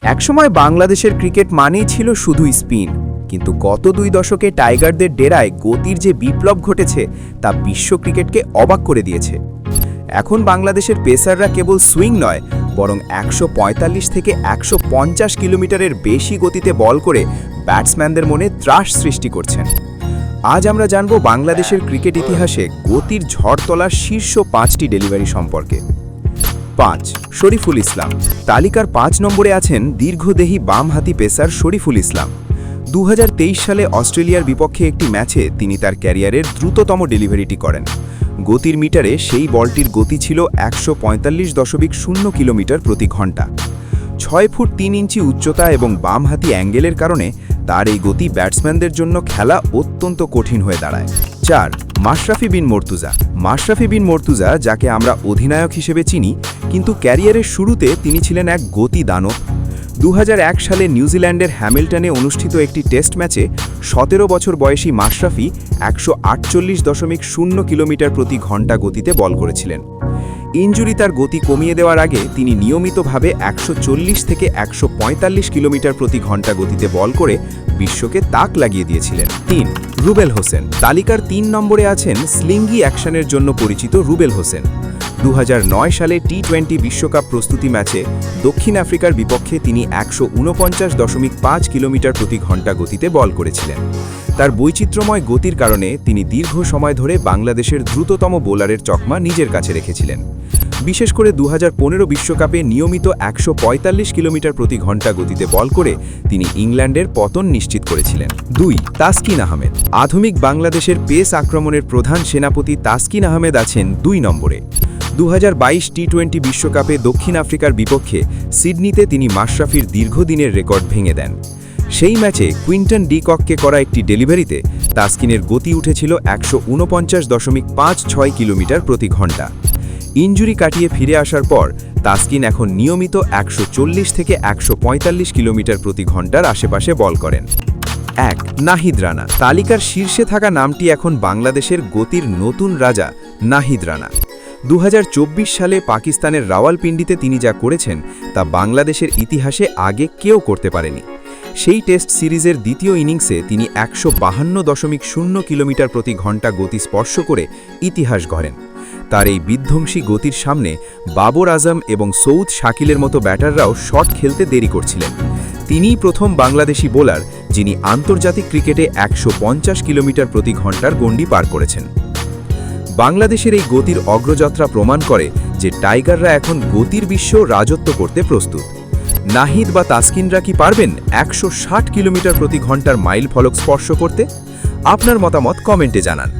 একসময় বাংলাদেশের ক্রিকেট মানেই ছিল শুধু স্পিন, কিন্তু গত 2 দশকে টাইগারদের ডেরায় গতির যে বিপ্লব ঘটেছে তা বিশ্ব ক্রিকেটকে অবাক করে দিয়েছে। এখন বাংলাদেশের পেসাররা কেবল সুইং নয়, বরং 145 থেকে 150 কিলোমিটারের বেশি গতিতে বল করে ব্যাটসম্যানদের মনে ত্রাস সৃষ্টি করছেন। আজ আমরা জানব বাংলাদেশের ক্রিকেট ইতিহাসে গতির ঝড় তোলার শীর্ষ 5টি ডেলিভারি সম্পর্কে। 5. শরীফুল ইসলাম। তালিকার 5 নম্বরে আছেন দীর্ঘদেহী বামহাতি পেসার শরীফুল ইসলাম। 2023 সালে অস্ট্রেলিয়ার বিপক্ষে একটি ম্যাচে তিনি তার ক্যারিয়ারের দ্রুততম ডেলিভারিটি করেন। গতির মিটারে সেই বলটির গতি ছিল 145.0 কিলোমিটার প্রতি ঘন্টা। 6 ফুট 3 ইঞ্চি উচ্চতা এবং বামহাতি অ্যাঙ্গেলের কারণে তার এই গতি ব্যাটসম্যানদের জন্য খেলা অত্যন্ত কঠিন হয়ে দাঁড়ায়। 4. মাশরাফি বিন মর্তুজা। মাশরাফি বিন মর্তুজা, যাকে আমরা অধিনায়ক হিসেবে চিনি, কিন্তু ক্যারিয়ারের শুরুতে তিনি ছিলেন এক গতি দানব। 2001 সালে নিউজিল্যান্ডের হ্যামিল্টনে অনুষ্ঠিত একটি টেস্ট ম্যাচে 17 বছর বয়সী মাশরাফি 148.0 কিলোমিটার প্রতি ঘন্টা গতিতে বল করেছিলেন। ইনজুরি তার গতি কমিয়ে দেওয়ার আগে তিনি নিয়মিতভাবে 140 থেকে 145 কিলোমিটার প্রতি ঘন্টা গতিতে বল করে বিশ্বকে তাক লাগিয়ে দিয়েছিলেন। 3. রুবেল হোসেন। তালিকার 3 নম্বরে আছেন স্লিঙ্গি অ্যাকশনের জন্য পরিচিত রুবেল হোসেন। 2009 সালে টি20 বিশ্বকাপ প্রস্তুতি ম্যাচে দক্ষিণ আফ্রিকার বিপক্ষে তিনি 149.5 কিলোমিটার প্রতি ঘন্টা গতিতে বল করেছিলেন। তার বৈচিত্র্যময় গতির কারণে তিনি দীর্ঘ সময় ধরে বাংলাদেশের দ্রুততম বোলারের তকমা নিজের কাছে রেখেছিলেন। বিশেষ করে 2015 বিশ্বকাপে নিয়মিত 145 কিলোমিটার প্রতি ঘন্টা গতিতে বল করে তিনি ইংল্যান্ডের পতন নিশ্চিত করেছিলেন। 2. তাসকিন আহমেদ। আধুনিক বাংলাদেশের পেস আক্রমণের প্রধান সেনাপতি তাসকিন আহমেদ আছেন 2 নম্বরে। 2022 টি20 বিশ্বকাপে দক্ষিণ আফ্রিকার বিপক্ষে সিডনিতে তিনি মাশরাফির দীর্ঘদিনের রেকর্ড ভেঙে দেন। সেই ম্যাচে কুইন্টন ডি কককে করা একটি ডেলিভারিতে তাসকিনের গতি উঠেছিল 149.56 কিলোমিটার প্রতি ঘন্টা। ইনজুরি কাটিয়ে ফিরে আসার পর তাসকিন এখন নিয়মিত 140 থেকে 145 কিলোমিটার প্রতি ঘন্টার আশেপাশে বল করেন। 1. নাহিদ রানা। তালিকার শীর্ষে থাকা নামটি এখন বাংলাদেশের গতির নতুন রাজা নাহিদ রানা। 2024 সালে পাকিস্তানের রাওয়ালপিন্ডিতে তিনি যা করেছেন তা বাংলাদেশের ইতিহাসে আগে কেউ করতে পারেনি। সেই টেস্ট সিরিজের দ্বিতীয় ইনিংসে তিনি 152.0 কিলোমিটার প্রতি ঘন্টা গতি স্পর্শ করে ইতিহাস গড়েন। তার এই বিধ্বংসী গতির সামনে বাবর আজম এবং সৌদ শাকিলের মতো ব্যাটাররাও শট খেলতে দেরি করছিলেন। তিনিই প্রথম বাংলাদেশি বোলার যিনি আন্তর্জাতিক ক্রিকেটে 150 কিলোমিটার প্রতি ঘন্টার গণ্ডি পার করেছেন। বাংলাদেশের এই গতির অগ্রযাত্রা প্রমাণ করে যে টাইগাররা এখন গতির বিশ্বেও রাজত্ব করতে প্রস্তুত। নাহিদ বা তাসকিনরা কি পারবেন 160 কিলোমিটার প্রতি ঘন্টার মাইল ফলক স্পর্শ করতে? আপনার মতামত কমেন্টে জানান।